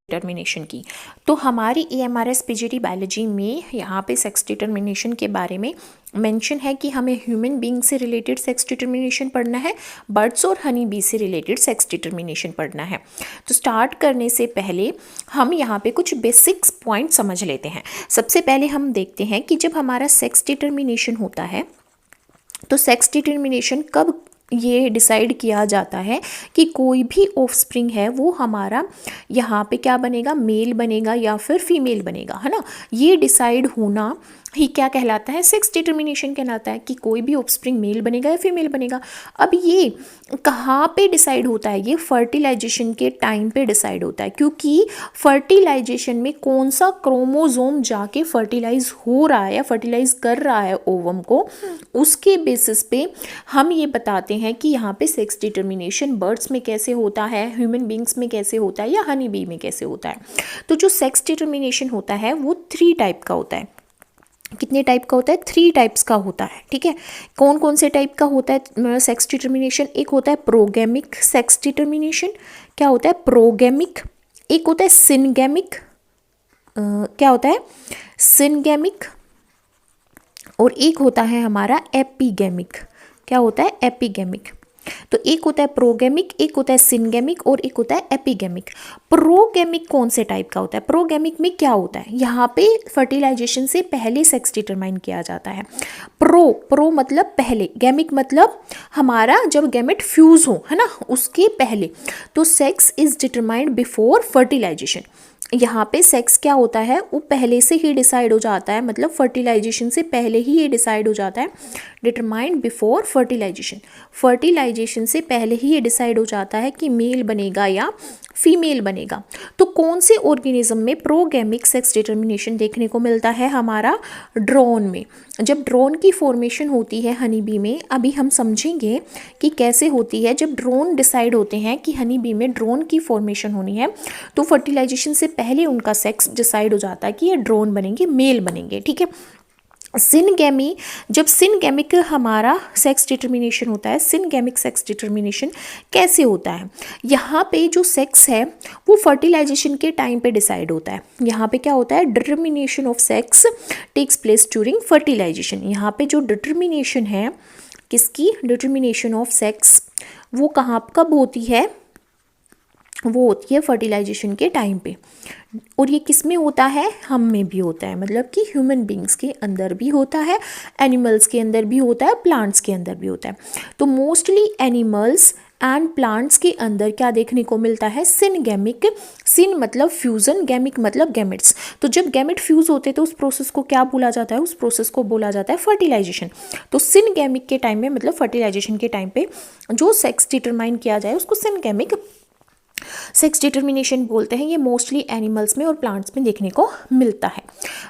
Determination की। तो हमारी AMRS PGT बायोलॉजी में यहाँ पे सेक्स डिटर्मिनेशन के बारे में मेंशन है कि हमें ह्यूमन बीइंग से रिलेटेड सेक्स डिटर्मिनेशन पढ़ना है, बर्ड्स और हनी बी से रिलेटेड सेक्स डिटर्मिनेशन पढ़ना है। तो स्टार्ट करने से पहले हम यहाँ पे कुछ बेसिक्स पॉइंट समझ लेते हैं। सबसे पहले हम देखते हैं कि जब हमारा सेक्स डिटर्मिनेशन होता है तो सेक्स डिटर्मिनेशन कब ये डिसाइड किया जाता है कि कोई भी ऑफस्प्रिंग है वो हमारा यहाँ पे क्या बनेगा, मेल बनेगा या फिर फीमेल बनेगा, है ना। ये डिसाइड होना ही क्या कहलाता है, सेक्स डिटर्मिनेशन कहलाता है कि कोई भी ऑफस्प्रिंग मेल बनेगा या फीमेल बनेगा। अब ये कहाँ पे डिसाइड होता है, ये फर्टिलाइजेशन के टाइम पे डिसाइड होता है, क्योंकि फर्टिलाइजेशन में कौन सा क्रोमोजोम जाके फर्टिलाइज हो रहा है या फर्टिलाइज कर रहा है ओवम को, उसके बेसिस पे हम ये बताते हैं कि यहाँ पे सेक्स डिटर्मिनेशन बर्ड्स में कैसे होता है, ह्यूमन बींग्स में कैसे होता है या हनी बी में कैसे होता है। तो जो सेक्स डिटर्मिनेशन होता है वो 3 टाइप का होता है। कितने टाइप का होता है, 3 टाइप्स का होता है, ठीक है। कौन कौन से टाइप का होता है सेक्स डिटर्मिनेशन, एक होता है प्रोगैमिक सेक्स डिटर्मिनेशन, क्या होता है प्रोगैमिक, एक होता है सिनगैमिक, क्या होता है सिनगैमिक, और एक होता है हमारा एपिगैमिक, क्या होता है एपिगैमिक। तो एक होता है प्रोगैमिक, एक होता है सिनगैमिक और एक होता है एपिगैमिक। प्रोगैमिक कौन से टाइप का होता है, प्रोगैमिक में क्या होता है, यहाँ पे फर्टिलाइजेशन से पहले सेक्स डिटरमाइन किया जाता है। प्रो मतलब पहले, गैमिक मतलब हमारा जब गैमेट फ्यूज हो, है ना, उसके पहले। तो sex is determined before fertilisation. यहाँ पे सेक्स क्या होता है, वो पहले से ही डिसाइड हो जाता है, मतलब फर्टिलाइजेशन से पहले ही ये डिसाइड हो जाता है, डिटरमाइंड बिफोर फर्टिलाइजेशन। फर्टिलाइजेशन से पहले ही ये डिसाइड हो जाता है कि मेल बनेगा या फीमेल बनेगा। तो कौन से ऑर्गेनिज्म में प्रोगैमिक सेक्स डिटर्मिनेशन देखने को मिलता है, हमारा ड्रोन में। जब ड्रोन की फॉर्मेशन होती है हनी बी में, अभी हम समझेंगे कि कैसे होती है। जब ड्रोन डिसाइड होते हैं कि हनी बी में ड्रोन की फॉर्मेशन होनी है, तो फर्टिलाइजेशन से पहले उनका सेक्स डिसाइड हो जाता है कि ये ड्रोन बनेंगे, मेल बनेंगे, ठीक है। सिनगैमी, जब सिनगैमिक हमारा सेक्स डिटर्मिनेशन होता है, सिनगैमिक सेक्स डिटर्मिनेशन कैसे होता है, यहाँ पे जो सेक्स है वो फर्टिलाइजेशन के टाइम पे डिसाइड होता है। यहाँ पे क्या होता है, determination of sex takes place during fertilisation. यहाँ पे जो डिटर्मिनेशन है, किसकी डिटर्मिनेशन ऑफ सेक्स, वो कहाँ कब होती है, वो होती है फर्टिलाइजेशन के टाइम पे। और ये किस में होता है, हम में भी होता है, मतलब कि ह्यूमन बींग्स के अंदर भी होता है, एनिमल्स के अंदर भी होता है, प्लांट्स के अंदर भी होता है। तो मोस्टली एनिमल्स एंड प्लांट्स के अंदर क्या देखने को मिलता है, सिनगैमिक। सिन मतलब फ्यूजन, गैमिक मतलब गैमेट्स। तो जब गैमेट फ्यूज होते हैं तो उस प्रोसेस को क्या बोला जाता है, उस प्रोसेस को बोला जाता है फर्टिलाइजेशन। तो सिनगैमिक के टाइम में, मतलब फर्टिलाइजेशन के टाइम पे जो सेक्स डिटरमाइन किया जाए उसको सिनगैमिक सेक्स डिटर्मिनेशन बोलते हैं। ये मोस्टली एनिमल्स में और प्लांट्स में देखने को मिलता है।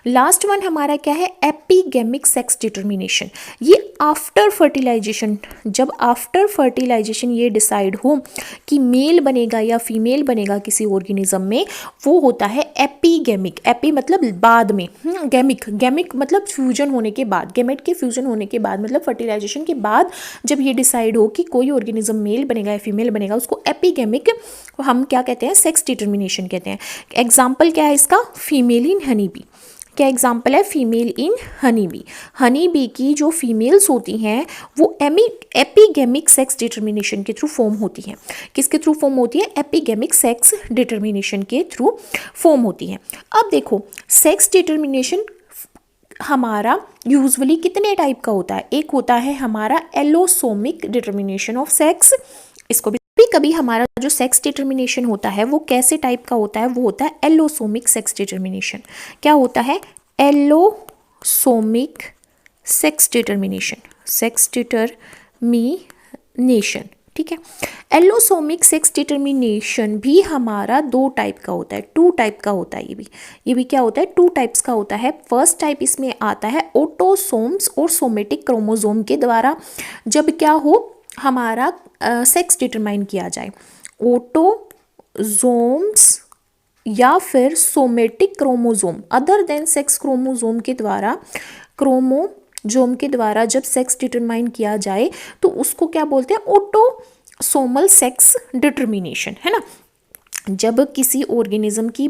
लास्ट वन हमारा क्या है, एपिगैमिक सेक्स डिटर्मिनेशन। ये आफ्टर फर्टिलाइजेशन, जब आफ्टर फर्टिलाइजेशन ये डिसाइड हो कि मेल बनेगा या फीमेल बनेगा किसी ऑर्गेनिज्म में, वो होता है एपिगैमिक। एपी मतलब बाद में, गैमिक, गैमिक मतलब फ्यूजन होने के बाद, गैमेट के फ्यूजन होने के बाद, मतलब फर्टिलाइजेशन के बाद जब ये डिसाइड हो कि कोई ऑर्गेनिज्म मेल बनेगा या फीमेल बनेगा, उसको एपिगैमिक हम क्या कहते हैं, सेक्स डिटर्मिनेशन कहते हैं। एग्जाम्पल क्या है इसका, फीमेल इन हनी बी। क्या एग्जाम्पल है, फीमेल इन हनी बी। हनी बी की जो फीमेल्स होती हैं वो एपिगैमिक सेक्स डिटर्मिनेशन के थ्रू फॉर्म होती हैं। किसके थ्रू फॉर्म होती है, एपिगैमिक सेक्स डिटर्मिनेशन के थ्रू फॉर्म होती हैं। अब देखो, सेक्स डिटर्मिनेशन हमारा यूजुअली कितने टाइप का होता है, एक होता है हमारा एलोसोमिक डिटर्मिनेशन ऑफ सेक्स। इसको भी कभी हमारा जो सेक्स डिटर्मिनेशन होता है वो कैसे टाइप का होता है, वो होता है एलोसोमिक सेक्स डिटर्मिनेशन। क्या होता है, allosomic sex determination, sex determination, ठीक है। एलोसोमिक सेक्स डिटर्मिनेशन भी हमारा 2 टाइप का होता है, 2 टाइप का होता है। ये भी क्या होता है, 2 टाइप्स का होता है। फर्स्ट टाइप इसमें आता है ऑटोसोम्स और सोमेटिक क्रोमोसोम के द्वारा, जब क्या हो, हमारा सेक्स डिटरमाइन किया जाए। ऑटोजोम्स या फिर somatic chromosome other than sex chromosome के द्वारा, क्रोमोसोम के द्वारा जब सेक्स डिटरमाइन किया जाए तो उसको क्या बोलते हैं, ऑटोसोमल सेक्स डिटर्मिनेशन, है ना। जब किसी ऑर्गेनिज्म की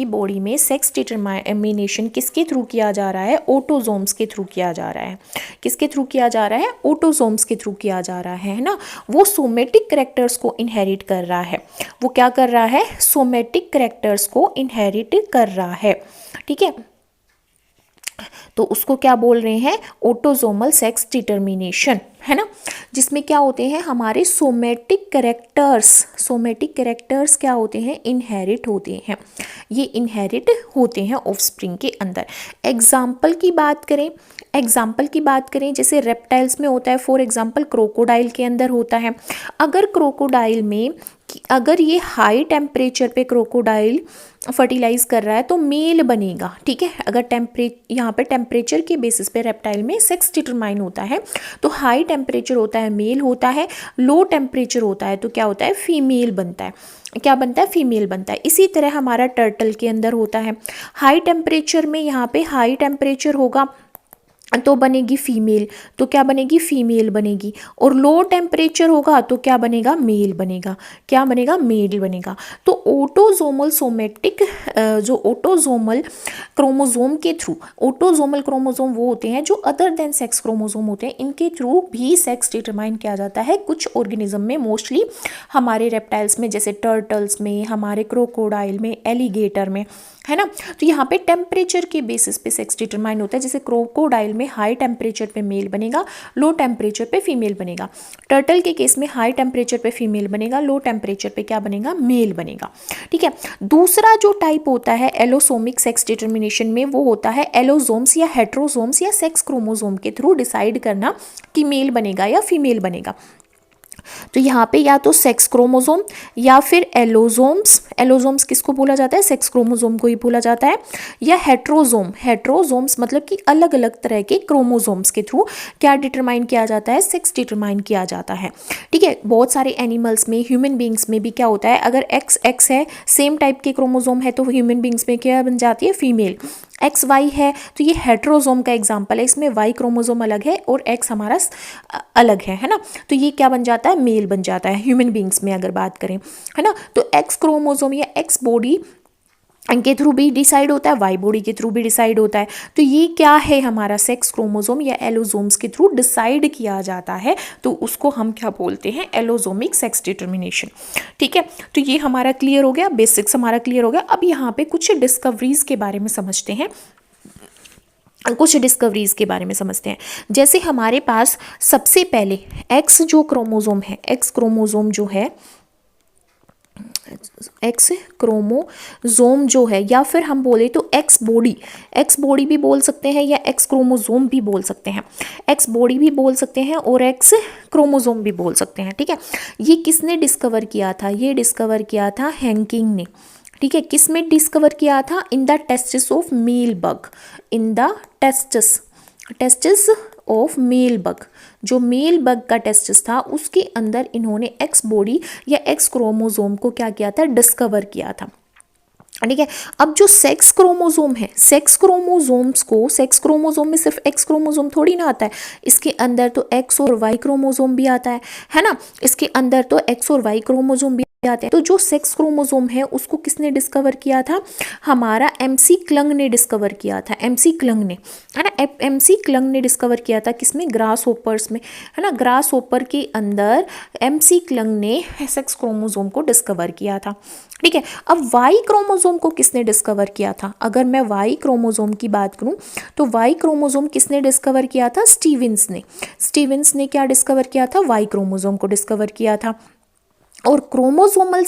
बॉडी में सेक्स डिटरमिनेशन किसके थ्रू किया जा रहा है, ऑटोजोम्स के थ्रू किया जा रहा है। किसके थ्रू किया जा रहा है, ऑटोजोम्स के थ्रू किया जा रहा है ना। वो सोमेटिक कैरेक्टर्स को इनहेरिट कर रहा है। वो क्या कर रहा है, सोमेटिक कैरेक्टर्स को इनहेरिट कर रहा है। ठीक है, तो उसको क्या बोल रहे हैं, ऑटोजोमल सेक्स डिटरमिनेशन, है ना, जिसमें क्या होते हैं हमारे सोमेटिक कैरेक्टर्स क्या होते हैं, इनहेरिट होते हैं। ये इनहेरिट होते हैं ऑफस्प्रिंग के अंदर। एग्जाम्पल की बात करें जैसे रेप्टाइल्स में होता है, फॉर एग्जाम्पल क्रोकोडाइल के अंदर होता है। अगर ये हाई टेम्परेचर पे क्रोकोडाइल फर्टिलाइज कर रहा है तो मेल बनेगा। ठीक है, अगर यहाँ पे टेम्परेचर के बेसिस पे रेप्टाइल में सेक्स डिटरमाइन होता है, तो हाई टेम्परेचर होता है मेल होता है, लो टेम्परेचर होता है तो क्या होता है, फीमेल बनता है। क्या बनता है, फीमेल बनता है। इसी तरह हमारा टर्टल के अंदर होता है, हाई टेम्परेचर में यहाँ पे हाई टेम्परेचर होगा तो बनेगी फीमेल, तो क्या बनेगी, फीमेल बनेगी। और लो टेम्परेचर होगा तो क्या बनेगा, मेल बनेगा। क्या बनेगा, मेल बनेगा। तो ऑटोजोमल सोमेटिक जो ऑटोजोमल क्रोमोजोम वो होते हैं जो अदर देन सेक्स क्रोमोजोम होते हैं, इनके थ्रू भी सेक्स डिटरमाइन किया जाता है कुछ ऑर्गेनिज्म में, मोस्टली हमारे रेप्टाइल्स में, जैसे टर्टल्स में, हमारे क्रोकोडाइल में, एलिगेटर में, है ना। तो यहाँ पे टेम्परेचर के बेसिस पे सेक्स डिटरमाइन होता है। जैसे क्रोकोडाइल में हाई टेम्परेचर पे मेल बनेगा, लो टेम्परेचर पे फीमेल बनेगा। टर्टल के केस में हाई टेम्परेचर पे फीमेल बनेगा, लो टेम्परेचर पे क्या बनेगा, मेल बनेगा। ठीक है, दूसरा जो टाइप होता है एलोसोमिक सेक्स डिटरमिनेशन में, वो होता है एलोजोम्स या हेट्रोजोम्स या सेक्स क्रोमोजोम के थ्रू डिसाइड करना कि मेल बनेगा या फीमेल बनेगा। तो यहाँ पे या तो सेक्स क्रोमोजोम या फिर एलोजोम्स किसको बोला जाता है, सेक्स क्रोमोजोम को ही बोला जाता है, या हेट्रोजोम्स मतलब कि अलग अलग तरह के क्रोमोजोम्स के थ्रू क्या डिटरमाइन किया जाता है, सेक्स डिटरमाइन किया जाता है। ठीक है, बहुत सारे एनिमल्स में, ह्यूमन बींग्स में भी क्या होता है, अगर एक्स है, सेम टाइप के क्रोमोजोम है, तो ह्यूमन बींग्स में क्या बन जाती है, फीमेल। XY है तो ये हेट्रोजोम का एग्जाम्पल है, इसमें Y क्रोमोजोम अलग है और X हमारा अलग है ना। तो ये क्या बन जाता है, मेल बन जाता है ह्यूमन बींग्स में अगर बात करें, है ना। तो X क्रोमोजोम या X बॉडी के थ्रू भी डिसाइड होता है, Y बॉडी के थ्रू भी डिसाइड होता है। तो ये क्या है, हमारा सेक्स क्रोमोजोम या एलोजोम्स के थ्रू डिसाइड किया जाता है, तो उसको हम क्या बोलते हैं, एलोजोमिक सेक्स डिटरमिनेशन। ठीक है, तो ये हमारा क्लियर हो गया, बेसिक्स हमारा क्लियर हो गया। अब यहाँ पे कुछ डिस्कवरीज के बारे में समझते हैं, जैसे हमारे पास सबसे पहले एक्स क्रोमोजोम जो है, या फिर हम बोले तो एक्स बॉडी भी बोल सकते हैं या एक्स क्रोमोजोम भी बोल सकते हैं, एक्स बॉडी भी बोल सकते हैं और एक्स क्रोमोजोम भी बोल सकते हैं। ठीक है, ये किसने डिस्कवर किया था, ये डिस्कवर किया था हैंकिंग ने। ठीक है, किस में डिस्कवर किया था, in the testis of male bug, in the testis of male bug, जो मेल बग का टेस्टिस था उसके अंदर इन्होंने एक्स बॉडी या एक्स क्रोमोजोम को क्या किया था, डिस्कवर किया था। ठीक है, अब जो सेक्स क्रोमोजोम है, सेक्स क्रोमोजोम में सिर्फ एक्स क्रोमोजोम थोड़ी ना आता है, इसके अंदर तो एक्स और वाई क्रोमोजोम भी आता है ना, इसके अंदर तो एक्स और वाई क्रोमोजोम भी आते हैं। तो जो सेक्स क्रोमोजोम है उसको किसने डिस्कवर किया था, हमारा MC क्लंग ने डिस्कवर किया था, MC क्लंग ने, है ना, MC क्लंग ने डिस्कवर किया था, किसमें, ग्रास होपर्स में, है ना, ग्रास होपर के अंदर MC क्लंग ने सेक्स क्रोमोजोम को डिस्कवर किया था। ठीक है, अब वाई क्रोमोजोम को किसने डिस्कवर किया था, अगर मैं वाई क्रोमोजोम की बात करूं तो वाई क्रोमोजोम किसने डिस्कवर किया था, स्टीवेंस ने क्या डिस्कवर किया था, वाई क्रोमोजोम को डिस्कवर किया था। और chromosomal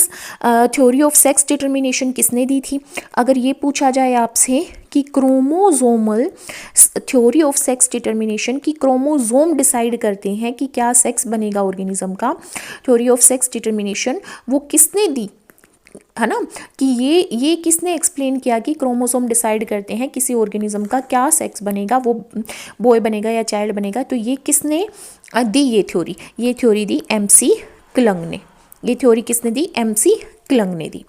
theory of sex determination किसने दी थी, अगर ये पूछा जाए आपसे कि chromosomal theory of sex determination की क्रोमोसोम डिसाइड करते हैं कि क्या सेक्स बनेगा ऑर्गेनिज्म का, थ्योरी ऑफ सेक्स डिटरमिनेशन वो किसने दी, है ना, कि ये किसने एक्सप्लेन किया कि क्रोमोसोम डिसाइड करते हैं किसी ऑर्गेनिज्म का क्या सेक्स बनेगा, वो बॉय बनेगा या चाइल्ड बनेगा, तो ये किसने दी, ये थ्योरी दी MC क्लंग ने। ये थ्योरी किसने दी, MC क्लंग ने दी।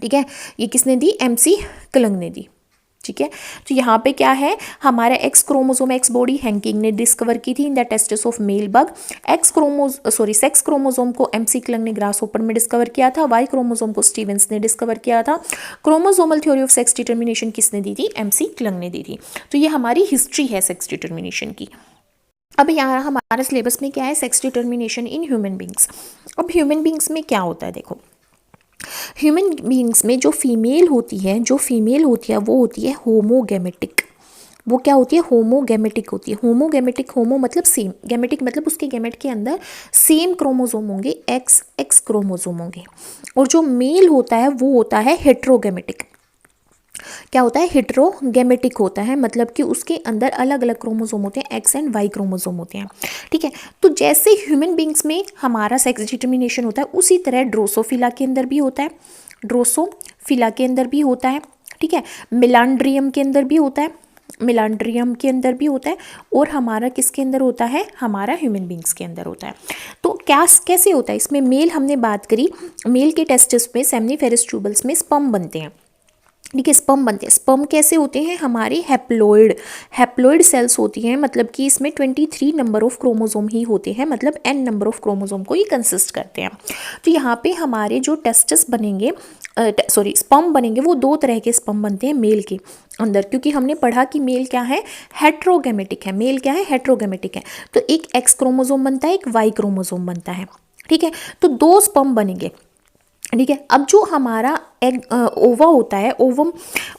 ठीक है, ये किसने दी, MC क्लंग ने दी। ठीक है। तो यहाँ पे क्या है, हमारा x chromosome, x body Henking ने डिस्कवर की थी in the testis of male bug. Sex chromosome को एमसी क्लंग ने ग्रासहोपर में डिस्कवर किया था। वाई क्रोमोसोम को स्टीवेंस ने डिस्कवर किया था। Chromosomal theory of sex determination किसने दी थी, एमसी क्लंग ने दी थी। तो ये हमारी हिस्ट्री है सेक्स डिटर्मिनेशन की। अब यहाँ हमारा सिलेबस में क्या है, sex determination in human beings. अब ह्यूमन बींग्स में क्या होता है, देखो ह्यूमन बींग्स में जो फीमेल होती है वो होती है होमोगेमेटिक। वो क्या होती है, होमोगेमेटिक होती है। होमोगेमेटिक, होमो मतलब सेम, गेमेटिक मतलब उसके गेमेट के अंदर सेम क्रोमोसोम होंगे, एक्स एक्स क्रोमोसोम होंगे। और जो मेल होता है वो होता है हेट्रोगेमेटिक। क्या होता है, हेट्रोगेमेटिक होता है, मतलब कि उसके अंदर अलग अलग क्रोमोसोम होते हैं, एक्स एंड वाई क्रोमोसोम होते हैं। ठीक है। तो जैसे ह्यूमन बींग्स में हमारा सेक्स डिटर्मिनेशन होता है, उसी तरह ड्रोसोफिला के अंदर भी होता है, ड्रोसोफिला के अंदर भी होता है। ठीक है। मिलांड्रियम के अंदर भी होता है, मिलांड्रियम के अंदर भी होता है। और हमारा किसके अंदर होता है, हमारा ह्यूमन बींग्स के अंदर होता है। तो क्या कैसे होता है इसमें, मेल हमने बात करी, मेल के टेस्टिस में सेमनीफेरस ट्यूबल्स में स्पर्म बनते हैं। ठीक है, स्पर्म बनते हैं। स्पर्म कैसे होते हैं, हमारे हैप्लॉइड सेल्स होती हैं, मतलब कि इसमें 23 नंबर ऑफ क्रोमोसोम ही होते हैं, मतलब n नंबर ऑफ क्रोमोसोम को ये कंसिस्ट करते हैं। तो यहाँ पे हमारे जो टेस्टिस बनेंगे, स्पर्म बनेंगे, वो दो तरह के स्पर्म बनते हैं मेल के अंदर, क्योंकि हमने पढ़ा कि मेल क्या है, हेट्रोगेमेटिक है। मेल क्या है, हेट्रोगेमेटिक है। तो एक एक्स क्रोमोसोम बनता है, एक वाई क्रोमोसोम बनता है। ठीक है। तो दो स्पर्म बनेंगे। ठीक है। अब जो हमारा एग ओवा होता है,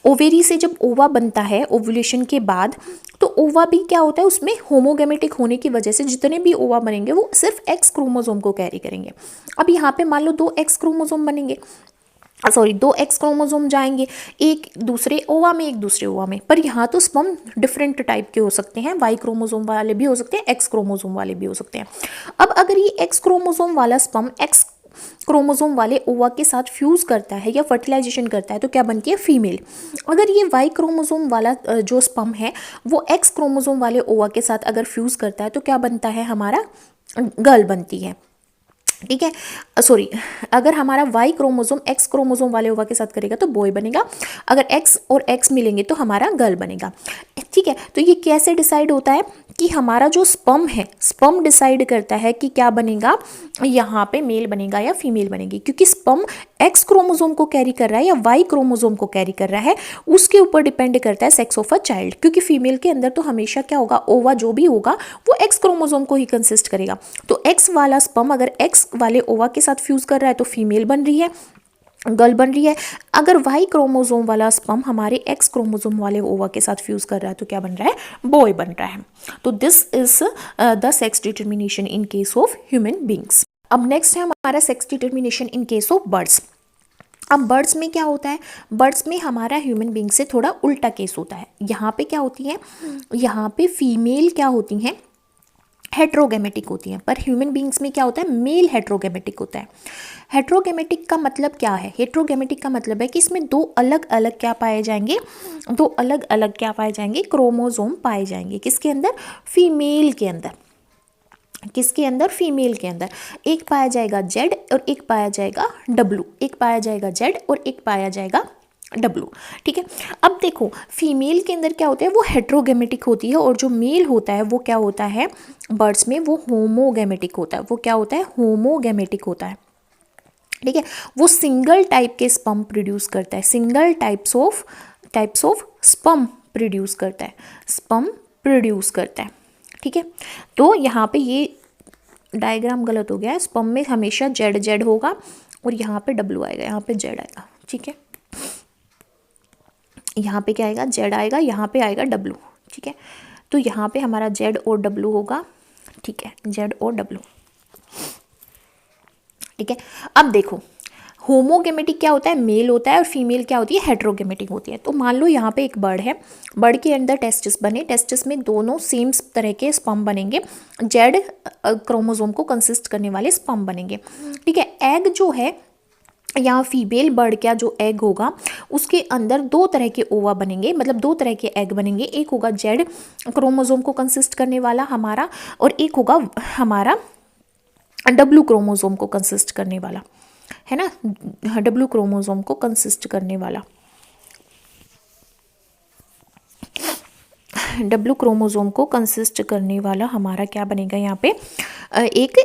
ओवेरी से जब ओवा बनता है ओवुलेशन के बाद, तो ओवा भी क्या होता है, उसमें होमोगेमेटिक होने की वजह से जितने भी ओवा बनेंगे वो सिर्फ एक्स क्रोमोसोम को कैरी करेंगे। अब यहाँ पे मान लो दो एक्स क्रोमोसोम बनेंगे, दो एक्स क्रोमोसोम जाएंगे, एक दूसरे ओवा में एक दूसरे ओवा में। पर यहाँ तो स्पर्म डिफरेंट टाइप के हो सकते हैं, वाई क्रोमोसोम वाले भी हो सकते हैं, एक्स क्रोमोसोम वाले भी हो सकते हैं। अब अगर ये एक्स क्रोमोसोम वाला स्पर्म एक्स क्रोमोसोम वाले ओवा के साथ फ्यूज करता है या फर्टिलाइजेशन करता है, तो क्या बनती है, फीमेल। अगर ये वाई क्रोमोसोम वाला जो स्पर्म है वो एक्स क्रोमोसोम वाले ओवा के साथ अगर फ्यूज करता है, तो क्या बनता है, हमारा गर्ल बनती है। ठीक है। अगर हमारा वाई क्रोमोसोम एक्स क्रोमोसोम वाले ओवा के साथ करेगा तो बॉय बनेगा, अगर एक्स और एक्स मिलेंगे तो हमारा गर्ल बनेगा। ठीक है। तो ये कैसे डिसाइड होता है कि हमारा जो स्पर्म है, स्पर्म डिसाइड करता है कि क्या बनेगा, यहाँ पे मेल बनेगा या फीमेल बनेगी, क्योंकि स्पर्म एक्स क्रोमोसोम को कैरी कर रहा है या वाई क्रोमोसोम को कैरी कर रहा है, उसके ऊपर डिपेंड करता है सेक्स ऑफ अ चाइल्ड। क्योंकि फीमेल के अंदर तो हमेशा क्या होगा, ओवा जो भी होगा वो एक्स क्रोमोसोम को ही कंसिस्ट करेगा। तो एक्स वाला स्पर्म अगर एक्स वाले ओवा के साथ फ्यूज कर रहा है तो फीमेल बन रही है, गर्ल बन रही है। अगर वाई क्रोमोसोम वाला स्पर्म हमारे एक्स क्रोमोसोम वाले ओवा के साथ फ्यूज कर रहा है तो क्या बन रहा है, बॉय बन रहा है। तो this is the sex determination in case of human beings. अब नेक्स्ट है हमारा sex determination in case of birds. अब बर्ड्स में क्या होता है, बर्ड्स में हमारा ह्यूमन बींग से थोड़ा उल्टा केस होता है। यहाँ पे क्या होती है, यहाँ पे फीमेल क्या होती हैं, हेट्रोगेमेटिक होती हैं। पर ह्यूमन बींग्स में क्या होता है, मेल हेट्रोगेमेटिक होता है। हेट्रोगेमेटिक का मतलब क्या है, हेट्रोगेमेटिक का मतलब है कि इसमें दो अलग अलग क्या पाए जाएंगे, क्रोमोसोम पाए जाएंगे। किसके अंदर, फीमेल के अंदर। किसके अंदर, फीमेल के अंदर। एक पाया जाएगा जेड और एक पाया जाएगा डब्लू, एक पाया जाएगा जेड और एक पाया जाएगा डब्लू। ठीक है। अब देखो फीमेल के अंदर क्या होता है, वो हेट्रोगेमेटिक होती है, और जो मेल होता है वो क्या होता है, बर्ड्स में वो होमोगेमेटिक होता है। वो क्या होता है, होमोगेमेटिक होता है। ठीक है। वो सिंगल टाइप के स्पर्म प्रोड्यूस करता है, single types of sperm produce करता है, स्पर्म प्रोड्यूस करता है। ठीक है। तो यहाँ पे ये डायग्राम गलत हो गया है, स्पर्म में हमेशा जेड जेड होगा और यहाँ पे डब्लू आएगा, यहाँ पे जेड आएगा। ठीक है। यहाँ पे क्या आएगा, जेड आएगा, यहाँ पे आएगा डब्लू। ठीक है। तो यहाँ पे हमारा जेड और डब्लू होगा। ठीक है, जेड और डब्लू। ठीक है। अब देखो होमोगेमेटिक क्या होता है, मेल होता है, और फीमेल क्या होती है, हेट्रोगेमेटिक होती है। तो मान लो यहाँ पे एक बर्ड है, बर्ड के अंदर टेस्टिस बने, टेस्टिस में दोनों सेम तरह के स्पर्म बनेंगे, जेड क्रोमोसोम को कंसिस्ट करने वाले स्पर्म बनेंगे। ठीक है। एग जो है, यहाँ फीमेल बर्ड का जो एग होगा उसके अंदर दो तरह के ओवा बनेंगे, मतलब दो तरह के एग बनेंगे। एक होगा जेड क्रोमोसोम को कंसिस्ट करने वाला हमारा, और एक होगा हमारा डब्लू क्रोमोसोम को कंसिस्ट करने वाला, है ना, डब्लू क्रोमोसोम को कंसिस्ट करने वाला। डब्ल्यू क्रोमोसोम को कंसिस्ट करने वाला हमारा क्या बनेगा, यहाँ पे एक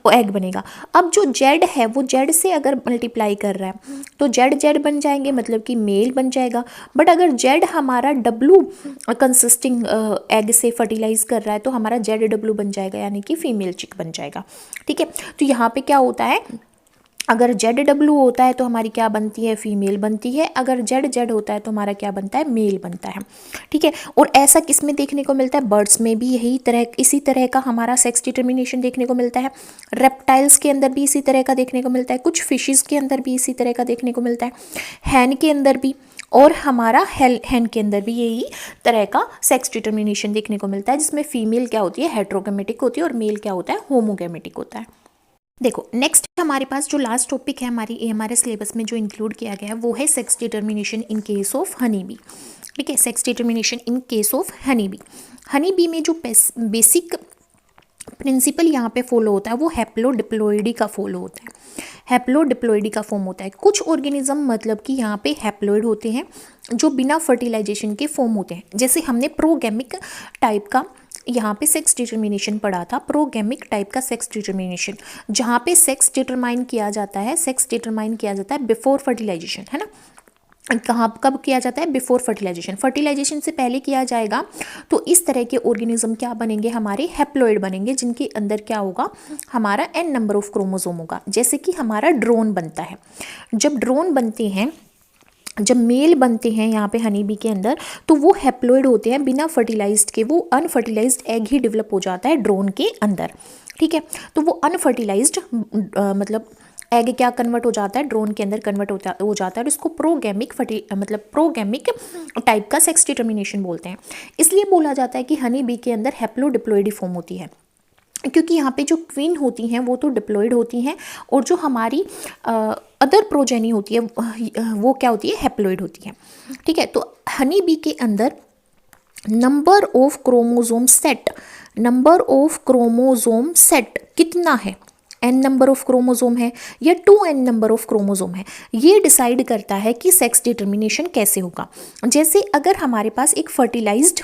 एग बनेगा। अब जो जेड है वो जेड से अगर मल्टीप्लाई कर रहा है तो जेड जेड बन जाएंगे, मतलब कि मेल बन जाएगा। बट अगर जेड हमारा डब्ल्यू कंसिस्टिंग एग से फर्टिलाइज कर रहा है तो हमारा जेड डब्ल्यू बन जाएगा, यानी कि फीमेल चिक बन जाएगा। ठीक है, तो यहाँ पे क्या होता है, अगर जेड डब्ल्यू होता है तो हमारी क्या बनती है, फीमेल बनती है। अगर जेड जेड होता है तो हमारा क्या बनता है, मेल बनता है। ठीक है, और ऐसा किस में देखने को मिलता है, बर्ड्स में भी इसी तरह का हमारा सेक्स डिटर्मिनेशन देखने को मिलता है। रेप्टाइल्स के अंदर भी इसी तरह का देखने को मिलता है, कुछ फिशेस के अंदर भी इसी तरह का देखने को मिलता है, हैन के अंदर भी, और हमारा हैन के अंदर भी यही तरह का सेक्स डिटर्मिनेशन देखने को मिलता है, जिसमें फीमेल क्या होती है, हेटेरोगैमेटिक होती है, और मेल क्या होता है, होमोगैमेटिक होता है। देखो नेक्स्ट हमारे पास जो लास्ट टॉपिक है हमारी हमारे सिलेबस में जो इंक्लूड किया गया है वो है sex determination in case of honey bee. ठीक है, sex determination in case of honey bee. Honey bee में जो बेसिक प्रिंसिपल यहाँ पे फॉलो होता है वो हैप्लोडिप्लोइडी का फॉलो होता है। हैप्लोडिप्लोइडी का फॉर्म होता है। कुछ ऑर्गेनिज्म मतलब कि यहाँ पे हैप्लोइड होते हैं जो बिना फर्टिलाइजेशन के फॉर्म होते हैं। जैसे हमने प्रोगैमिक टाइप का यहाँ पे सेक्स डिटर्मिनेशन पढ़ा था, प्रोगैमिक टाइप का सेक्स डिटर्मिनेशन, जहाँ पे सेक्स डिटरमाइन किया जाता है बिफोर फर्टिलाइजेशन, है ना। कब किया जाता है, बिफोर फर्टिलाइजेशन। फर्टिलाइजेशन से पहले किया जाएगा तो इस तरह के ऑर्गेनिज्म क्या बनेंगे, हमारे हैप्लोइड बनेंगे, जिनके अंदर क्या होगा, हमारा n नंबर ऑफ क्रोमोसोम होगा। जैसे कि हमारा ड्रोन बनता है, जब ड्रोन बनते हैं, जब मेल बनते हैं यहाँ पे हनी बी के अंदर, तो वो हैप्लोइड होते हैं बिना फर्टिलाइज्ड के, वो अनफर्टिलाइज्ड एग ही डेवलप हो जाता है ड्रोन के अंदर। ठीक है, तो वो अनफर्टिलाइज्ड मतलब एग क्या कन्वर्ट हो जाता है, ड्रोन के अंदर कन्वर्ट हो जाता है, और इसको प्रोगैमिक टाइप का सेक्स डिटर्मिनेशन बोलते हैं। इसलिए बोला जाता है कि हनी बी के अंदर हैप्लोडिप्लोइडी फॉर्म होती है, क्योंकि यहाँ पे जो क्वीन होती हैं वो तो डिप्लॉयड होती हैं, और जो हमारी अदर प्रोजेनी होती है वो क्या होती है, हैप्लॉयड होती है। ठीक है, तो हनी बी के अंदर नंबर ऑफ क्रोमोसोम सेट कितना है, n नंबर ऑफ क्रोमोसोम है या 2n नंबर ऑफ क्रोमोसोम है, ये डिसाइड करता है कि सेक्स डिटर्मिनेशन कैसे होगा। जैसे अगर हमारे पास एक फर्टिलाइज्ड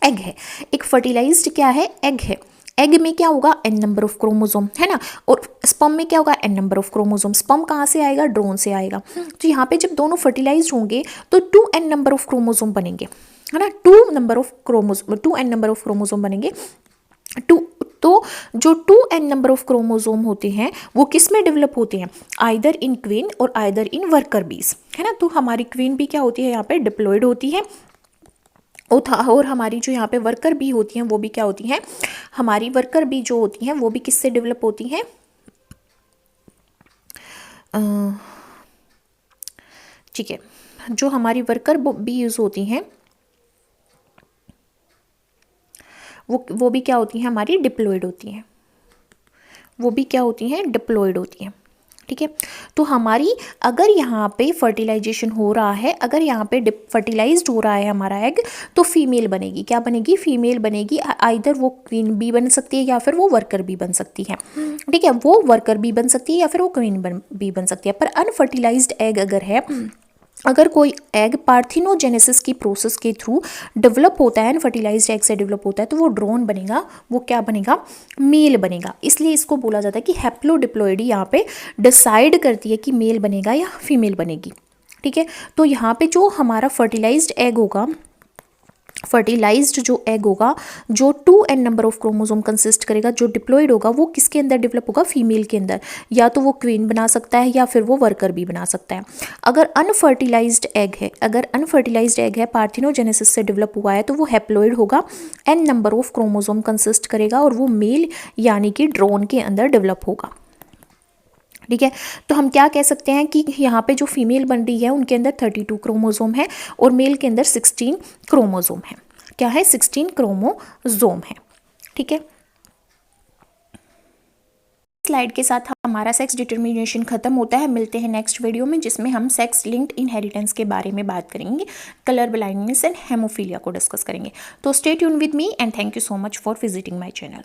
एग है, एक फर्टिलाइज्ड क्या है, एग है, एग में क्या होगा, n नंबर ऑफ क्रोमोसोम, है ना, और स्पर्म में क्या होगा, n number of chromosome. Sperm कहाँ से आएगा, ड्रोन से आएगा। तो यहाँ पे जब दोनों फर्टिलाइज्ड होंगे तो 2n नंबर ऑफ क्रोमोसोम बनेंगे, है ना, 2n नंबर ऑफ क्रोमोसोम बनेंगे। तो जो 2n नंबर ऑफ क्रोमोसोम होते हैं वो किस में डेवलप होते हैं, आइदर इन क्वीन और आइदर इन वर्कर बीज, है ना। तो हमारी क्वीन भी क्या होती है, यहाँ पे डिप्लॉयड होती है, और हमारी जो यहाँ पे वर्कर बी होती हैं वो भी क्या होती हैं, हमारी वर्कर बी जो होती हैं वो भी किससे डेवलप होती हैं, ठीक है, जो हमारी वर्कर बीज होती हैं वो भी क्या होती हैं, हमारी डिप्लॉयड होती हैं, वो भी क्या होती हैं, डिप्लॉयड होती हैं। ठीक है, तो हमारी अगर यहाँ पे फर्टिलाइजेशन हो रहा है, अगर यहाँ पे फर्टिलाइज्ड हो रहा है हमारा एग, तो फीमेल बनेगी, क्या बनेगी, फीमेल बनेगी। आइदर वो क्वीन बी बन सकती है या फिर वो वर्कर बी बन सकती है। ठीक है, वो वर्कर बी बन सकती है या फिर वो क्वीन बी बन सकती है। पर अनफर्टिलाइज्ड एग अगर है, अगर कोई एग पार्थिनोजेनेसिस की प्रोसेस के थ्रू डेवलप होता है, फर्टिलाइज्ड एग से डेवलप होता है, तो वो ड्रोन बनेगा, वो क्या बनेगा, मेल बनेगा। इसलिए इसको बोला जाता है कि हैप्लोडिप्लॉइडी यहाँ पे डिसाइड करती है कि मेल बनेगा या फीमेल बनेगी। ठीक है, तो यहाँ पे जो हमारा फर्टिलाइज्ड एग होगा, जो 2n number of chromosome consist करेगा, जो डिप्लॉयड होगा, वो किसके अंदर डेवलप होगा, फीमेल के अंदर। या तो वो क्वीन बना सकता है या फिर वो वर्कर भी बना सकता है। अगर अनफर्टिलाइज्ड एग है, पार्थिनोजेनेसिस से डेवलप हुआ है, तो वो हैप्लॉयड होगा, n number of chromosome consist करेगा, और वो मेल यानी कि ड्रोन के अंदर डेवलप होगा। ठीक है, तो हम क्या कह सकते हैं कि यहाँ पे जो फीमेल बन रही है उनके अंदर 32 क्रोमोसोम है, और मेल के अंदर 16 क्रोमोसोम है। क्या है, 16 क्रोमोसोम है। ठीक है, स्लाइड के साथ हमारा सेक्स डिटर्मिनेशन खत्म होता है। मिलते हैं नेक्स्ट वीडियो में, जिसमें हम सेक्स लिंक्ड इनहेरिटेंस के बारे में बात करेंगे, कलर ब्लाइंडनेस एंड हेमोफीलिया को डिस्कस करेंगे। तो stay tune with me and thank you so much for visiting my channel.